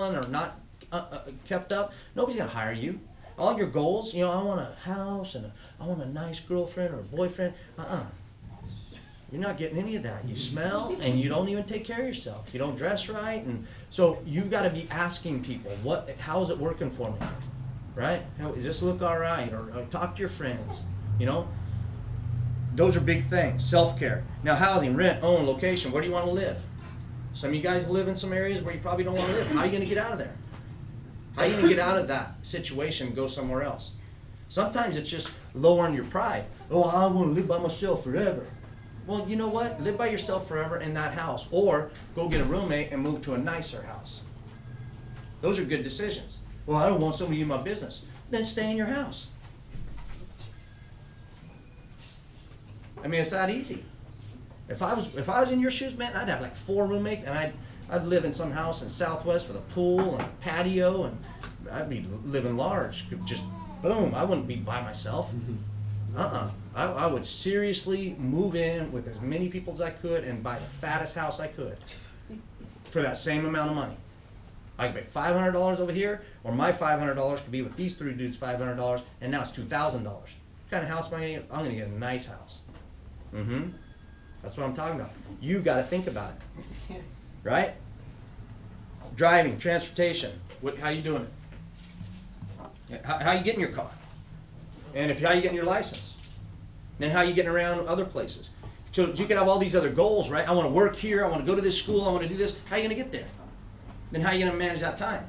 disciplined or not kept up, nobody's going to hire you. All your goals, you know, I want a house and I want a nice girlfriend or a boyfriend. You're not getting any of that. You smell and you don't even take care of yourself. You don't dress right. And so you've got to be asking people, how is it working for me? Right? Does this look all right? Or talk to your friends, you know? Those are big things. Self-care. Now housing, rent, own, location. Where do you want to live? Some of you guys live in some areas where you probably don't want to live. How are you going to get out of there? How are you going to get out of that situation and go somewhere else? Sometimes it's just lowering your pride. Oh, I want to live by myself forever. Well, you know what? Live by yourself forever in that house. Or go get a roommate and move to a nicer house. Those are good decisions. Well, I don't want somebody in my business. Then stay in your house. I mean, it's that easy. If I was in your shoes, man, I'd have like 4 roommates, and I'd live in some house in Southwest with a pool and a patio, and I'd be living large. Just boom, I wouldn't be by myself. I would seriously move in with as many people as I could and buy the fattest house I could for that same amount of money. I could pay $500 over here, or my $500 could be with these 3 dudes $500, and now it's $2,000. What kind of house am I going to get? I'm going to get a nice house. That's what I'm talking about. You got to think about it, right? Driving, transportation. How you doing it? How you getting your car? And how you getting your license? Then how you getting around other places? So you can have all these other goals, right? I want to work here. I want to go to this school. I want to do this. How are you going to get there? Then how are you going to manage that time?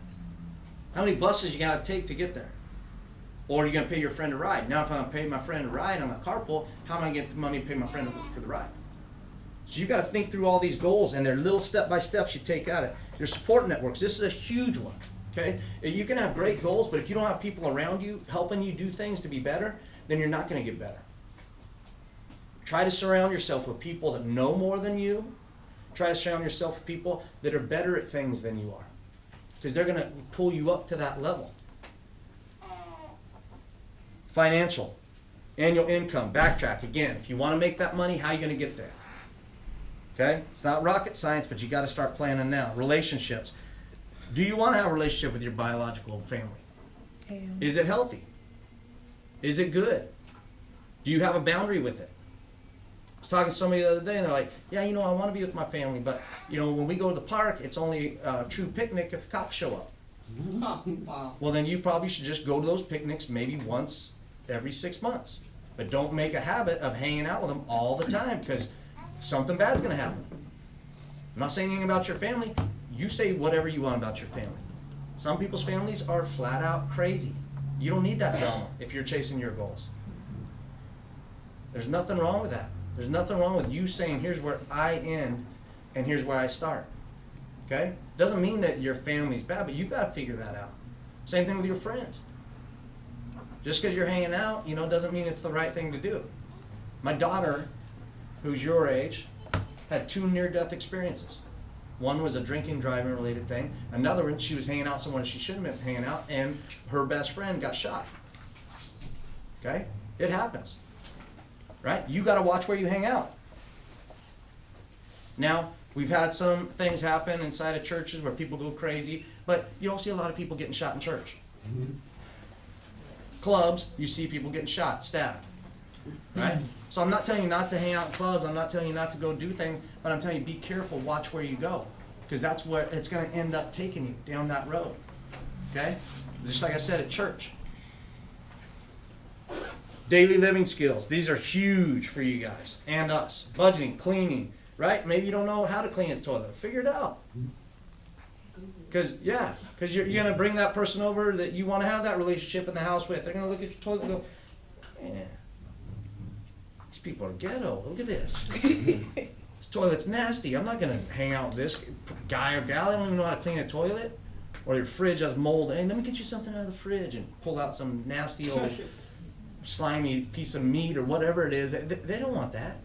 How many buses you got to take to get there? Or are you going to pay your friend a ride? Now if I'm going to pay my friend a ride on a carpool, how am I going to get the money to pay my friend for the ride? So you got to think through all these goals, and they're little step-by-steps you take out of it. Your support networks, this is a huge one. Okay? You can have great goals, but if you don't have people around you helping you do things to be better, then you're not going to get better. Try to surround yourself with people that know more than you. Try to surround yourself with people that are better at things than you are, because they're going to pull you up to that level. Financial, annual income, backtrack. Again, if you want to make that money, how are you going to get there? Okay? It's not rocket science, but you got to start planning now. Relationships. Do you want to have a relationship with your biological family? Is it healthy? Is it good? Do you have a boundary with it? I was talking to somebody the other day, and they're like, yeah, you know, I want to be with my family, but, you know, when we go to the park, it's only a true picnic if the cops show up. Wow. Well, then you probably should just go to those picnics maybe once every 6 months. But don't make a habit of hanging out with them all the time, because something bad's going to happen. I'm not saying anything about your family. You say whatever you want about your family. Some people's families are flat out crazy. You don't need that drama if you're chasing your goals. There's nothing wrong with that. There's nothing wrong with you saying, here's where I end and here's where I start. Okay? Doesn't mean that your family's bad, but you've got to figure that out. Same thing with your friends. Just because you're hanging out, you know, doesn't mean it's the right thing to do. My daughter, who's your age, had 2 near-death experiences. One was a drinking, driving related thing. Another one, she was hanging out somewhere she shouldn't have been hanging out, and her best friend got shot. Okay? It happens. Right? You got to watch where you hang out. Now, we've had some things happen inside of churches where people go crazy, but you don't see a lot of people getting shot in church. Clubs, you see people getting shot, stabbed. Right? So I'm not telling you not to hang out in clubs. I'm not telling you not to go do things, but I'm telling you be careful, watch where you go, because that's where it's going to end up taking you down that road. Okay? Just like I said at church. Daily living skills. These are huge for you guys and us. Budgeting, cleaning, right? Maybe you don't know how to clean a toilet. Figure it out. Because you're going to bring that person over that you want to have that relationship in the house with. They're going to look at your toilet and go, man, these people are ghetto. Look at this. This toilet's nasty. I'm not going to hang out with this guy or gal. I don't even know how to clean a toilet. Or your fridge has mold. Hey, let me get you something out of the fridge, and pull out some nasty old slimy piece of meat or whatever it is. They don't want that,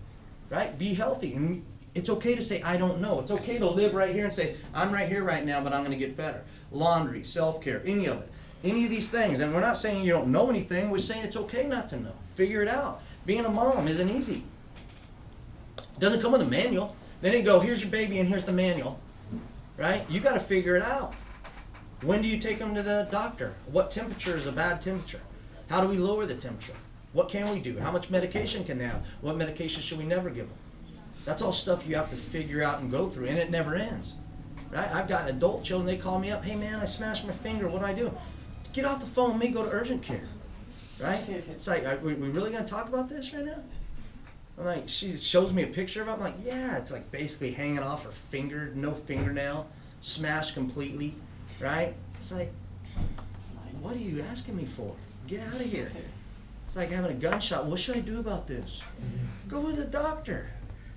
right? Be healthy. And it's okay to say, I don't know. It's okay to live right here and say, I'm right here right now, but I'm going to get better. Laundry, self-care, any of it. Any of these things. And we're not saying you don't know anything. We're saying it's okay not to know. Figure it out. Being a mom isn't easy. It doesn't come with a manual. They didn't go, here's your baby and here's the manual. Right? You got to figure it out. When do you take them to the doctor? What temperature is a bad temperature? How do we lower the temperature? What can we do? How much medication can they have? What medication should we never give them? That's all stuff you have to figure out and go through, and it never ends. Right? I've got adult children, they call me up, hey man, I smashed my finger, what do I do? Get off the phone with me, go to urgent care. Right? It's like, are we really gonna talk about this right now? I'm like, she shows me a picture of it, I'm like, yeah, it's like basically hanging off her finger, no fingernail, smashed completely, right? It's like, what are you asking me for? Get out of here. It's like having a gunshot, what should I do about this? Go with the doctor,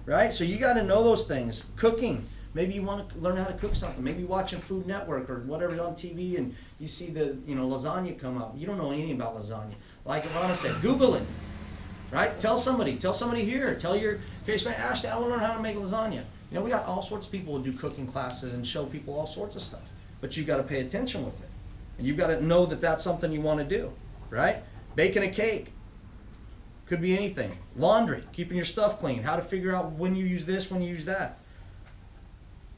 right? So you gotta know those things. Cooking. Maybe you want to learn how to cook something. Maybe watching Food Network or whatever's on TV and you see the, lasagna come up. You don't know anything about lasagna. Like Ivana said, Google it, right? Tell somebody here. Tell your case man, Ashley, I want to learn how to make lasagna. We got all sorts of people who do cooking classes and show people all sorts of stuff. But you've got to pay attention with it. And you've got to know that that's something you want to do, right? Baking a cake. Could be anything. Laundry, keeping your stuff clean. How to figure out when you use this, when you use that.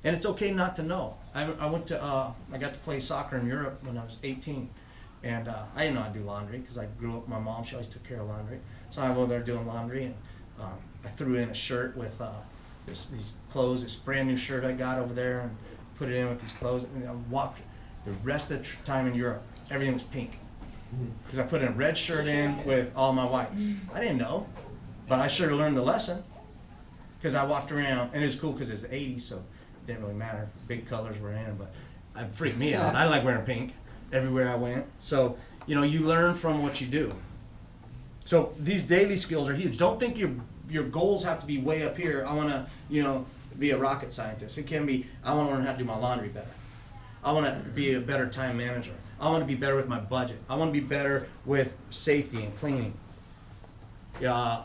And it's okay not to know. I got to play soccer in Europe when I was 18. And I didn't know how to do laundry because I grew up with my mom. She always took care of laundry. So I'm over there doing laundry, and I threw in a shirt with these clothes, this brand new shirt I got over there, and put it in with these clothes. And I walked the rest of the time in Europe. Everything was pink. Because I put a red shirt in with all my whites. I didn't know, but I sure learned the lesson. Because I walked around, and it was cool because it's the 80s, so it didn't really matter. Big colors were in, but it freaked me out. I didn't like wearing pink everywhere I went. So, you learn from what you do. So these daily skills are huge. Don't think your goals have to be way up here. I want to, be a rocket scientist. It can be, I want to learn how to do my laundry better. I want to be a better time manager. I want to be better with my budget. I want to be better with safety and cleaning. Yeah.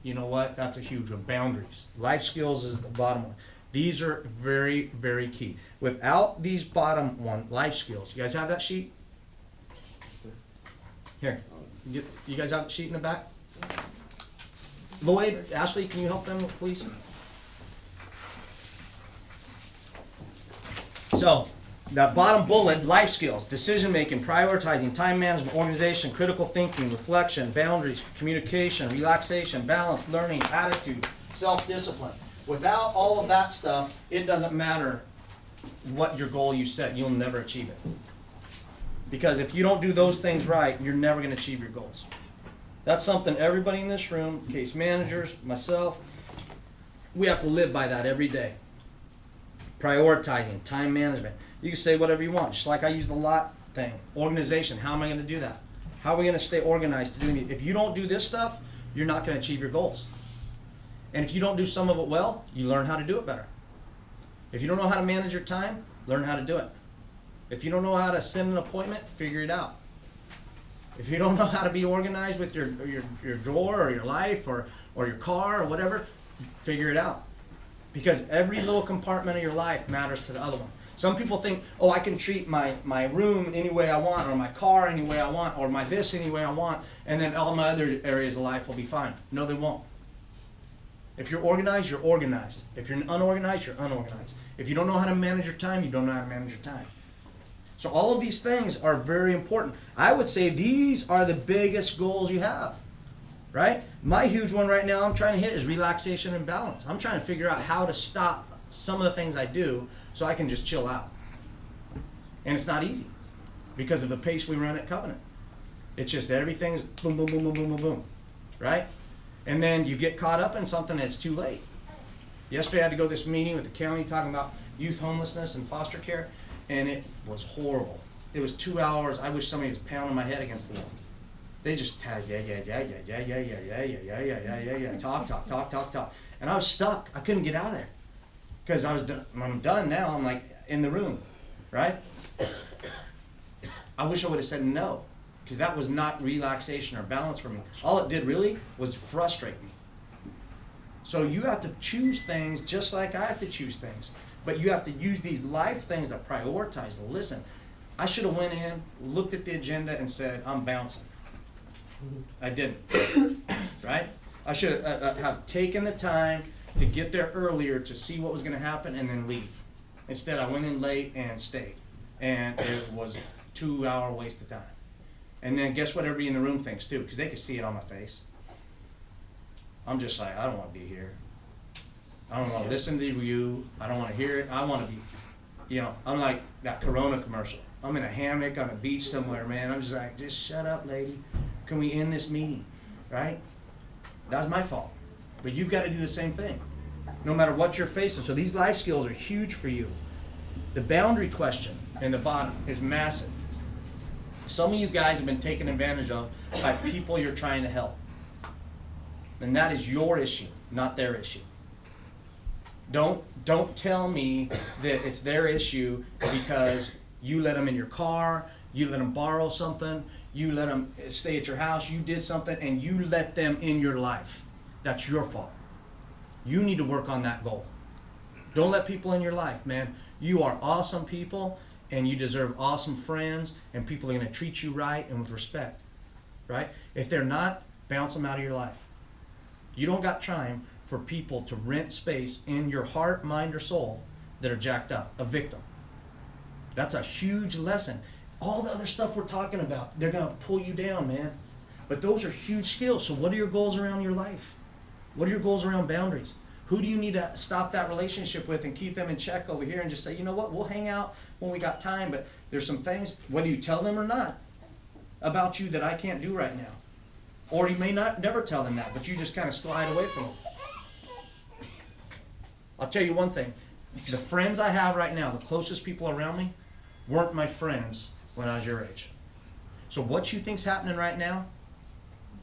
You know what? That's a huge one. Boundaries. Life skills is the bottom one. These are very, very key. Without these bottom one, life skills. You guys have that sheet? Here. You guys have the sheet in the back? Lloyd, Ashley, can you help them, please? So, that bottom bullet, life skills, decision making, prioritizing, time management, organization, critical thinking, reflection, boundaries, communication, relaxation, balance, learning, attitude, self-discipline. Without all of that stuff, it doesn't matter what your goal you set, you'll never achieve it. Because if you don't do those things right, you're never going to achieve your goals. That's something everybody in this room, case managers, myself, we have to live by that every day. Prioritizing, time management. You can say whatever you want, just like I use the lot thing. Organization, how am I going to do that? How are we going to stay organized to doing it? If you don't do this stuff, you're not going to achieve your goals. And if you don't do some of it well, you learn how to do it better. If you don't know how to manage your time, learn how to do it. If you don't know how to send an appointment, figure it out. If you don't know how to be organized with your drawer or your life or your car or whatever, figure it out. Because every little compartment of your life matters to the other one. Some people think, oh, I can treat my room any way I want, or my car any way I want, or my this any way I want, and then all my other areas of life will be fine. No, they won't. If you're organized, you're organized. If you're unorganized, you're unorganized. If you don't know how to manage your time, you don't know how to manage your time. So all of these things are very important. I would say these are the biggest goals you have, right? My huge one right now I'm trying to hit is relaxation and balance. I'm trying to figure out how to stop some of the things I do so I can just chill out. And it's not easy because of the pace we run at Covenant. It's just everything's boom, boom, boom, boom, boom, boom, boom, right? And then you get caught up in something that's too late. Yesterday I had to go to this meeting with the county talking about youth homelessness and foster care, and it was horrible. It was 2 hours. I wish somebody was pounding my head against the wall. They just talk. And I was stuck. I couldn't get out of there because I'm done now. I'm like in the room, right? I wish I would have said no, because that was not relaxation or balance for me. All it did really was frustrate me. So you have to choose things just like I have to choose things. But you have to use these life things to prioritize, to listen. I should have went in, looked at the agenda, and said, I'm bouncing. I didn't, right? I should have taken the time to get there earlier to see what was going to happen and then leave. Instead, I went in late and stayed. And it was a 2-hour waste of time. And then guess what everybody in the room thinks too, because they could see it on my face. I'm just like, I don't want to be here. I don't want to listen to you. I don't want to hear it. I want to be, you know, I'm like that Corona commercial. I'm in a hammock on a beach somewhere, man. I'm just like, just shut up, lady. Can we end this meeting, right? That was my fault. But you've got to do the same thing, no matter what you're facing. So these life skills are huge for you. The boundary question in the bottom is massive. Some of you guys have been taken advantage of by people you're trying to help. And that is your issue, not their issue. Don't tell me that it's their issue because you let them in your car, you let them borrow something, you let them stay at your house, you did something, and you let them in your life. That's your fault. You need to work on that goal. Don't let people in your life, man. You are awesome people, and you deserve awesome friends, and people are going to treat you right and with respect, right? If they're not, bounce them out of your life. You don't got time for people to rent space in your heart, mind, or soul that are jacked up, a victim. That's a huge lesson. All the other stuff we're talking about, they're going to pull you down, man. But those are huge skills. So what are your goals around your life? What are your goals around boundaries? Who do you need to stop that relationship with and keep them in check over here and just say, you know what, we'll hang out when we got time, but there's some things, whether you tell them or not, about you that I can't do right now. Or you may not never tell them that, but you just kind of slide away from them. I'll tell you one thing. The friends I have right now, the closest people around me, weren't my friends when I was your age. So what you think's happening right now